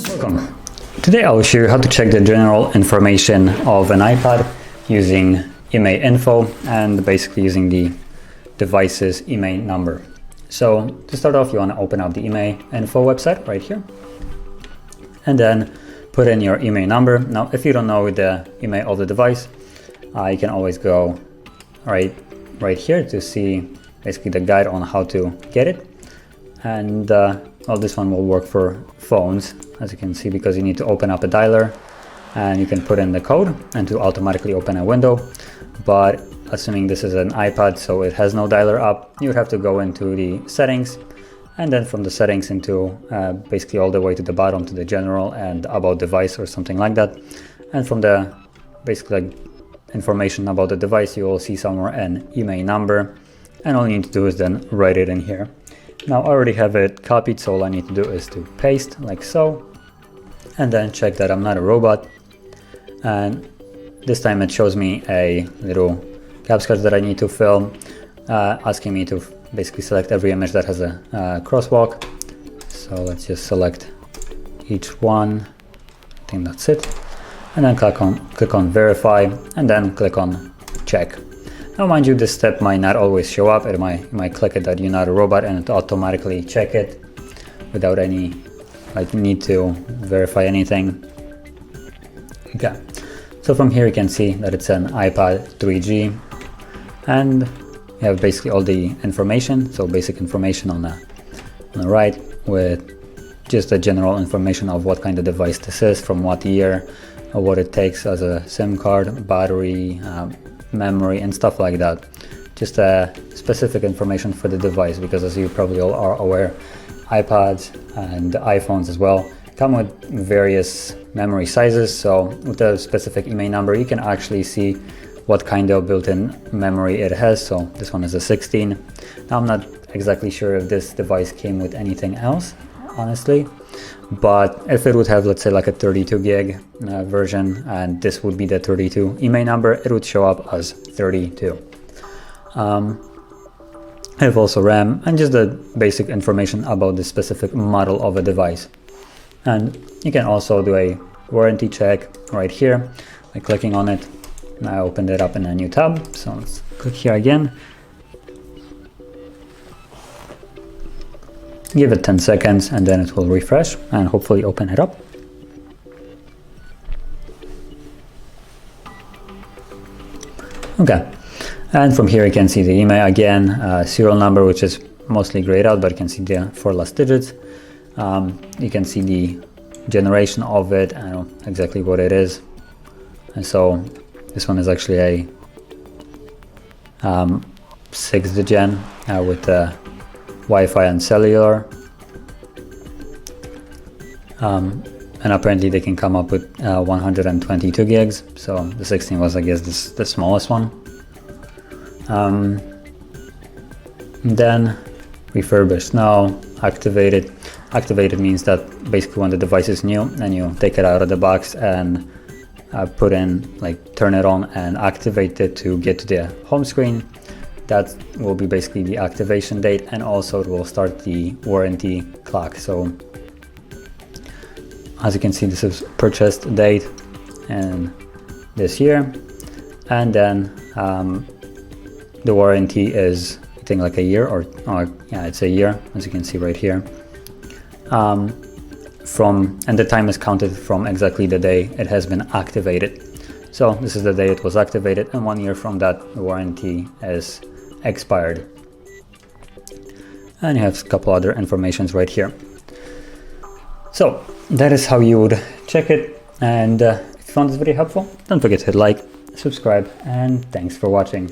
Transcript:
Welcome. Today I will show you how to check the general information of an iPad using IMEI.Info and basically using the device's IMEI number. So to start off, you want to open up the IMEI.Info website right here and then put in your IMEI number. Now, if you don't know the IMEI of the device, you can always go right here to see basically the guide on how to get it. And well, this one will work for phones, as you can see, because you need to open up a dialer and you can put in the code and to automatically open a window. But assuming this is an iPad, so it has no dialer up, you would have to go into the settings and then from the settings into basically all the way to the bottom to the general and about device or something like that. And from the basically like information about the device, you will see somewhere an IMEI number, and all you need to do is then write it in here. Now I already have it copied, so all I need to do is to paste like so, and then check that I'm not a robot. And this time it shows me a little captcha that I need to fill, asking me to basically select every image that has a crosswalk. So let's just select each one. I think that's it. And then click on verify, and then click on check. Now mind you, this step might not always show up. You might click it that you're not a robot and it automatically check it without any need to verify anything. Okay, so from here you can see that it's an iPad 3G and you have basically all the information. So basic information on the right with just the general information of what kind of device this is, from what year, or what it takes as a SIM card, battery, memory and stuff like that. Just specific information for the device, because as you probably all are aware, iPads and iPhones as well come with various memory sizes. So with the specific IMEI number, you can actually see what kind of built-in memory it has. So this one is a 16. Now I'm not exactly sure if this device came with anything else, honestly, but if it would have, let's say, like a 32 gig version, and this would be the 32 IMEI number, it would show up as 32. I have also RAM and just the basic information about the specific model of a device. And you can also do a warranty check right here by clicking on it. Now I opened it up in a new tab, so let's click here again. Give it 10 seconds and then it will refresh and hopefully open it up. Okay, and from here you can see the IMEI again, serial number, which is mostly grayed out, but you can see the 4 last digits. You can see the generation of it, I don't know exactly what it is. And so this one is actually a 6th gen with Wi-Fi and cellular, and apparently they can come up with 122 gigs. So the 16 was, I guess, the smallest one. Then refurbished now, activated. Activated means that basically when the device is new and you take it out of the box and put in, like, turn it on and activate it to get to the home screen. That will be basically the activation date, and also it will start the warranty clock. So as you can see, this is purchased date and this year, and then the warranty is, I think, like a year, or yeah, it's a year, as you can see right here. And the time is counted from exactly the day it has been activated. So this is the day it was activated, and 1 year from that, the warranty is expired. And you have a couple other informations right here. So that is how you would check it. And if you found this video helpful, don't forget to hit like, subscribe, and thanks for watching.